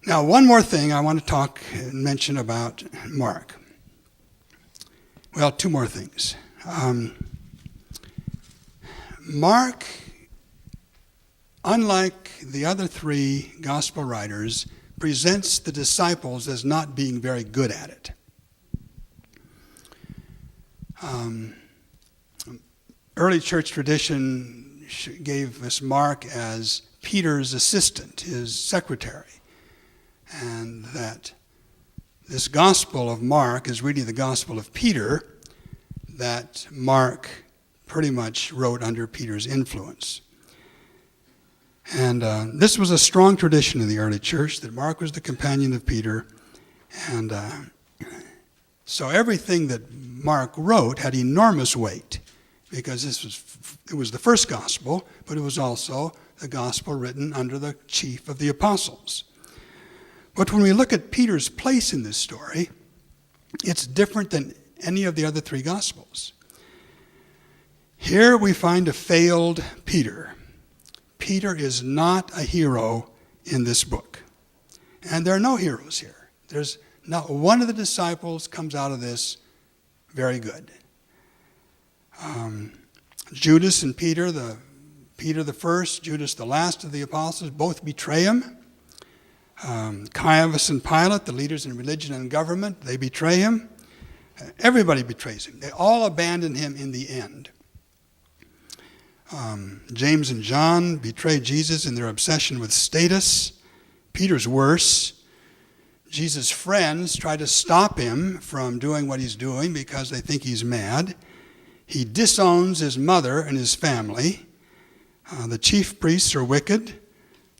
Now, one more thing I want to talk and mention about Mark. Well, two more things. Mark, unlike the other three gospel writers, presents the disciples as not being very good at it. Early church tradition gave us Mark as Peter's assistant, his secretary, and that this gospel of Mark is really the gospel of Peter that Mark pretty much wrote under Peter's influence. And this was a strong tradition in the early church, that Mark was the companion of Peter. And so everything that Mark wrote had enormous weight, because it was the first gospel, but it was also the gospel written under the chief of the apostles. But when we look at Peter's place in this story, it's different than any of the other three gospels. Here we find a failed Peter. Peter is not a hero in this book. And there are no heroes here. There's not one of the disciples comes out of this very good. Judas and Peter the first, Judas the last of the apostles, both betray him. Caiaphas and Pilate, the leaders in religion and government, they betray him. Everybody betrays him. They all abandon him in the end. James and John betray Jesus in their obsession with status. Peter's worse. Jesus' friends try to stop him from doing what he's doing because they think he's mad. He disowns his mother and his family. The chief priests are wicked.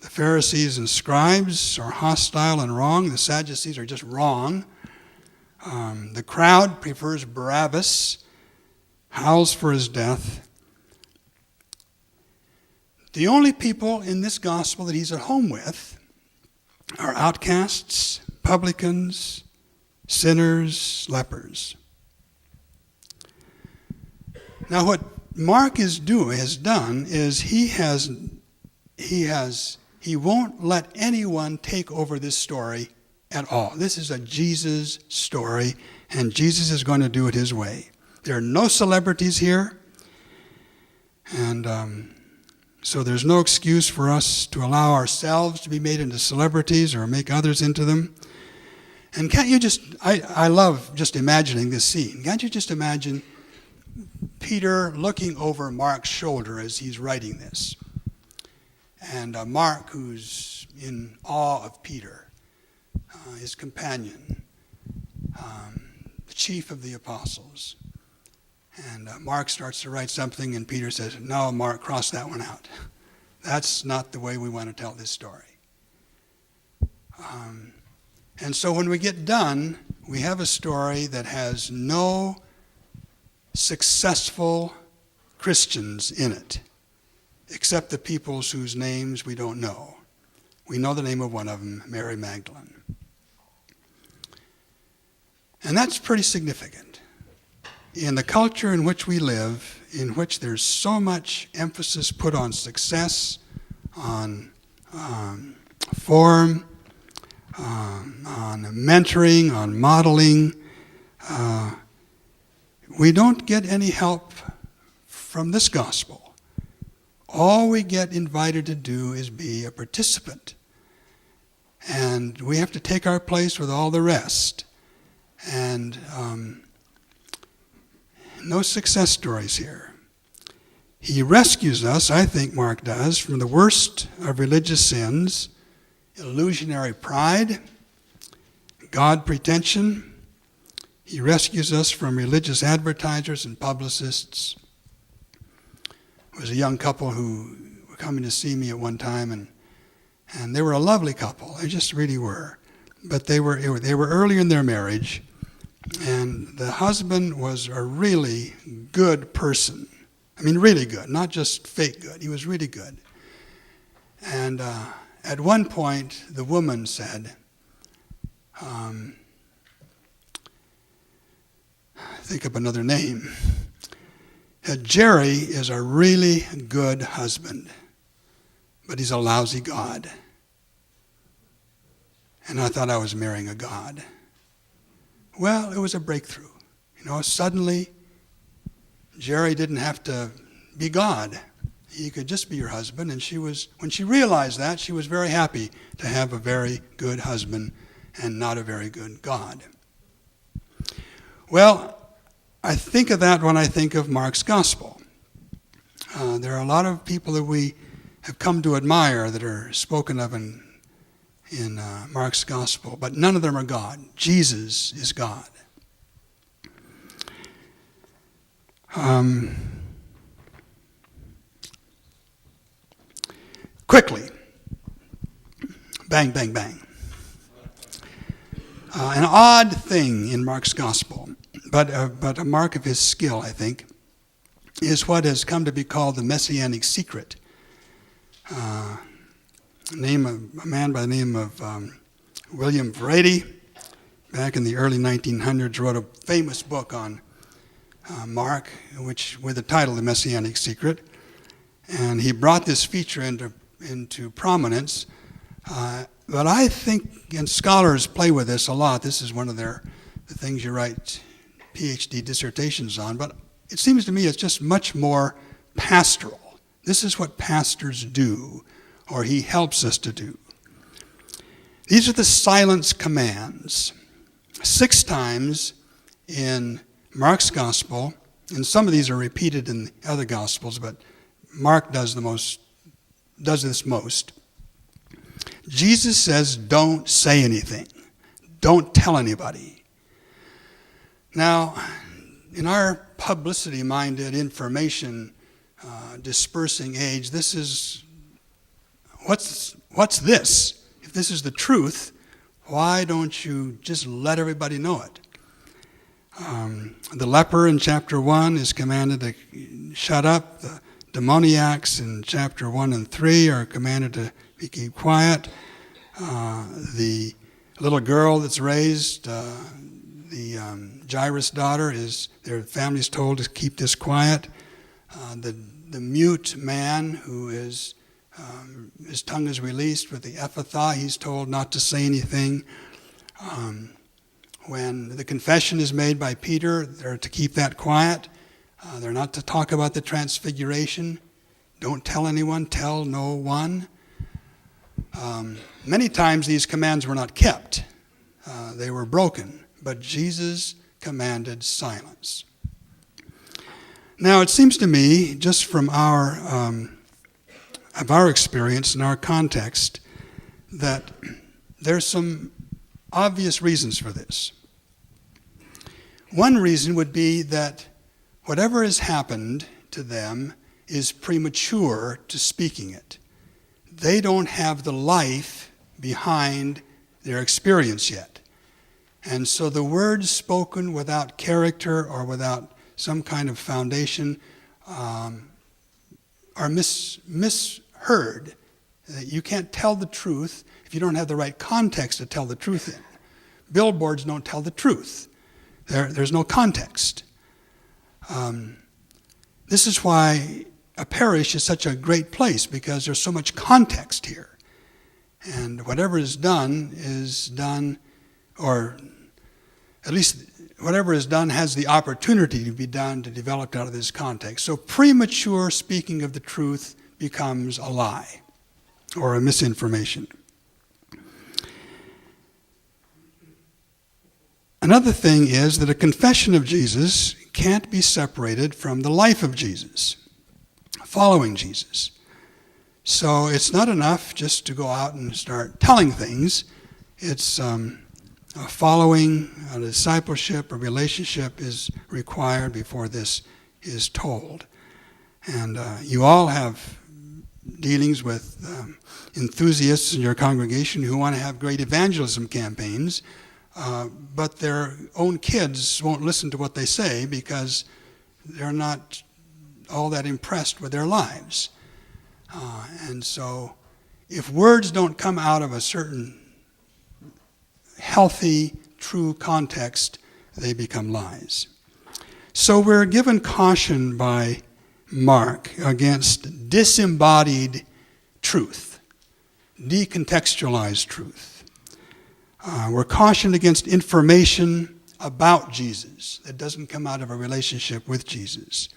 The Pharisees and scribes are hostile and wrong. The Sadducees are just wrong. The crowd prefers Barabbas, howls for his death. The only people in this gospel that he's at home with are outcasts, publicans, sinners, lepers. Now what Mark has done is he won't let anyone take over this story at all. This is a Jesus story, and Jesus is going to do it his way. There are no celebrities here, and so there's no excuse for us to allow ourselves to be made into celebrities or make others into them. And can't you just, I love just imagining this scene. Can't you just imagine Peter looking over Mark's shoulder as he's writing this? And Mark, who's in awe of Peter, his companion, the chief of the apostles. And Mark starts to write something, and Peter says, "No, Mark, cross that one out. That's not the way we want to tell this story." And so when we get done, we have a story that has no successful Christians in it, except the peoples whose names we don't know. We know the name of one of them, Mary Magdalene. And that's pretty significant. In the culture in which we live, in which there's so much emphasis put on success, on form, on mentoring, on modeling, we don't get any help from this gospel. All we get invited to do is be a participant. And we have to take our place with all the rest. And no success stories here. He rescues us, I think Mark does, from the worst of religious sins: illusionary pride, God pretension. He rescues us from religious advertisers and publicists. There was a young couple who were coming to see me at one time, and they were a lovely couple. They just really were. But they were early in their marriage, and the husband was a really good person. I mean, really good, not just fake good. He was really good. And at one point, the woman said, think of another name. Jerry is a really good husband, but he's a lousy God. and I thought I was marrying a god. Well, it was a breakthrough. Suddenly, Jerry didn't have to be God. He could just be your husband, and when she realized that, she was very happy to have a very good husband and not a very good God. Well, I think of that when I think of Mark's gospel. There are a lot of people that we have come to admire that are spoken of in Mark's gospel, but none of them are God. Jesus is God. Quickly, bang, bang, bang. An odd thing in Mark's gospel, but a mark of his skill, I think, is what has come to be called the Messianic secret. A man by the name of William Brady, back in the early 1900s, wrote a famous book on Mark, with the title The Messianic Secret, and he brought this feature into prominence. But I think, and scholars play with this a lot, this is one of the things you write PhD dissertations on, but it seems to me it's just much more pastoral. This is what pastors do, or he helps us to do. These are the silence commands. 6 times in Mark's gospel, and some of these are repeated in the other gospels, but Mark does this most. Jesus says, don't say anything. Don't tell anybody. Now, in our publicity-minded, information dispersing age, this is, what's this? If this is the truth, why don't you just let everybody know it? The leper in chapter 1 is commanded to shut up. The demoniacs in chapter 1 and 3 are commanded to keep quiet. The little girl that's raised, the Jairus' daughter, their family's told to keep this quiet. The mute man who his tongue is released with the Ephphatha, he's told not to say anything. When the confession is made by Peter, they're to keep that quiet. They're not to talk about the transfiguration. Don't tell anyone, tell no one. Many times these commands were not kept. They were broken, but Jesus commanded silence. Now, it seems to me, just from our experience and our context, that there's some obvious reasons for this. One reason would be that whatever has happened to them is premature to speaking it. They don't have the life behind their experience yet. And so the words spoken without character or without some kind of foundation are misheard. You can't tell the truth if you don't have the right context to tell the truth in. Billboards don't tell the truth. There's no context. This is why a parish is such a great place, because there's so much context here. And whatever is done, or at least whatever is done has the opportunity to be done to develop out of this context. So premature speaking of the truth becomes a lie or a misinformation. Another thing is that a confession of Jesus can't be separated from the life of Jesus, following Jesus. So it's not enough just to go out and start telling things. It's a following, a discipleship, a relationship is required before this is told. And you all have dealings with enthusiasts in your congregation who want to have great evangelism campaigns, but their own kids won't listen to what they say because they're not all that impressed with their lives. And so if words don't come out of a certain healthy, true context, they become lies. So we're given caution by Mark against disembodied truth, decontextualized truth. We're cautioned against information about Jesus that doesn't come out of a relationship with Jesus.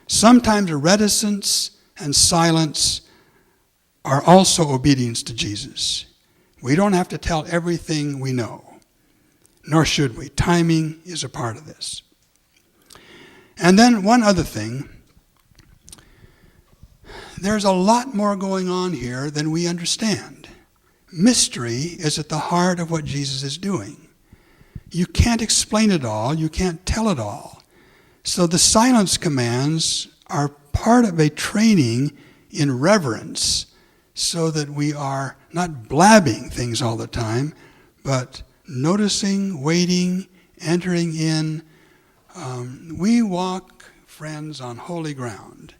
Sometimes reticence and silence are also obedience to Jesus. We don't have to tell everything we know, nor should we. Timing is a part of this. And then one other thing. There's a lot more going on here than we understand. Mystery is at the heart of what Jesus is doing. You can't explain it all. You can't tell it all. So the silence commands are part of a training in reverence so that we are not blabbing things all the time, but noticing, waiting, entering in. We walk, friends, on holy ground.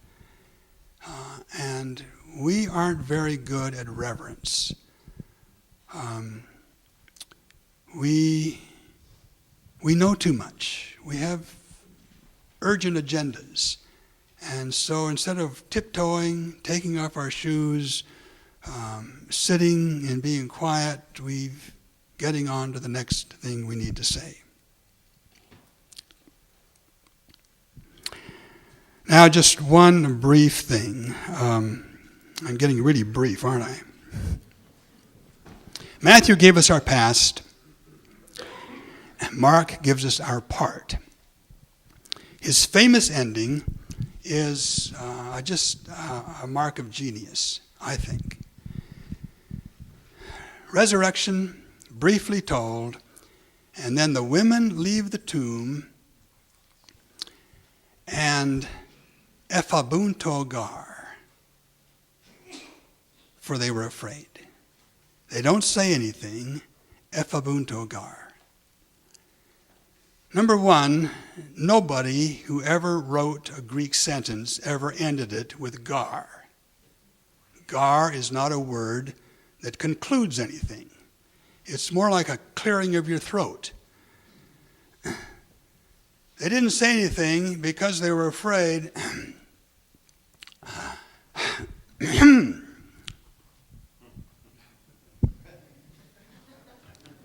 And we aren't very good at reverence. We know too much. We have urgent agendas. And so instead of tiptoeing, taking off our shoes, sitting and being quiet, we're getting on to the next thing we need to say. Now, just one brief thing. I'm getting really brief, aren't I? Matthew gave us our past. Mark gives us our part. His famous ending is just a mark of genius, I think. Resurrection, briefly told, and then the women leave the tomb, and ephebunto gar, for they were afraid. They don't say anything, ephebunto gar. Number one, nobody who ever wrote a Greek sentence ever ended it with gar. Gar is not a word that concludes anything. It's more like a clearing of your throat. They didn't say anything because they were afraid.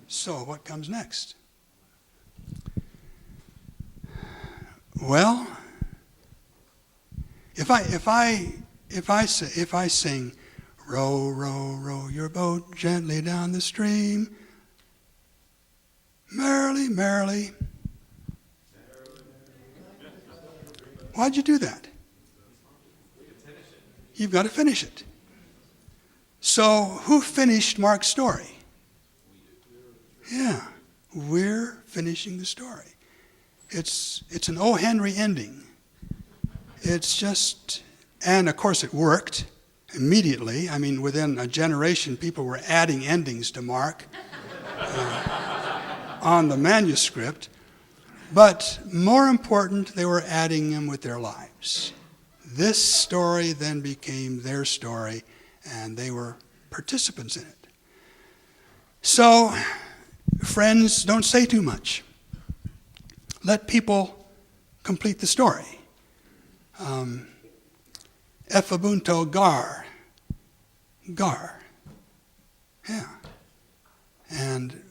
So what comes next? Well, if I sing, row, row, row your boat gently down the stream, merrily, merrily. Why'd you do that? You've got to finish it. So who finished Mark's story? Yeah, we're finishing the story. It's an O. Henry ending. It's just, and of course it worked immediately. I mean, within a generation, people were adding endings to Mark on the manuscript. But more important, they were adding them with their lives. This story then became their story, and they were participants in it. So, friends, don't say too much. Let people complete the story. Ephebunto gar. Gar. Yeah. And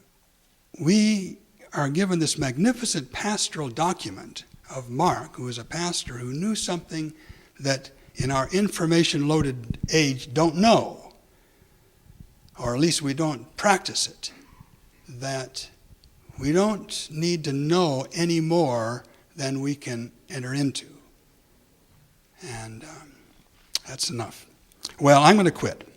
we are given this magnificent pastoral document of Mark, who is a pastor who knew something that in our information-loaded age don't know, or at least we don't practice it, that we don't need to know any more than we can enter into. And that's enough. Well, I'm going to quit.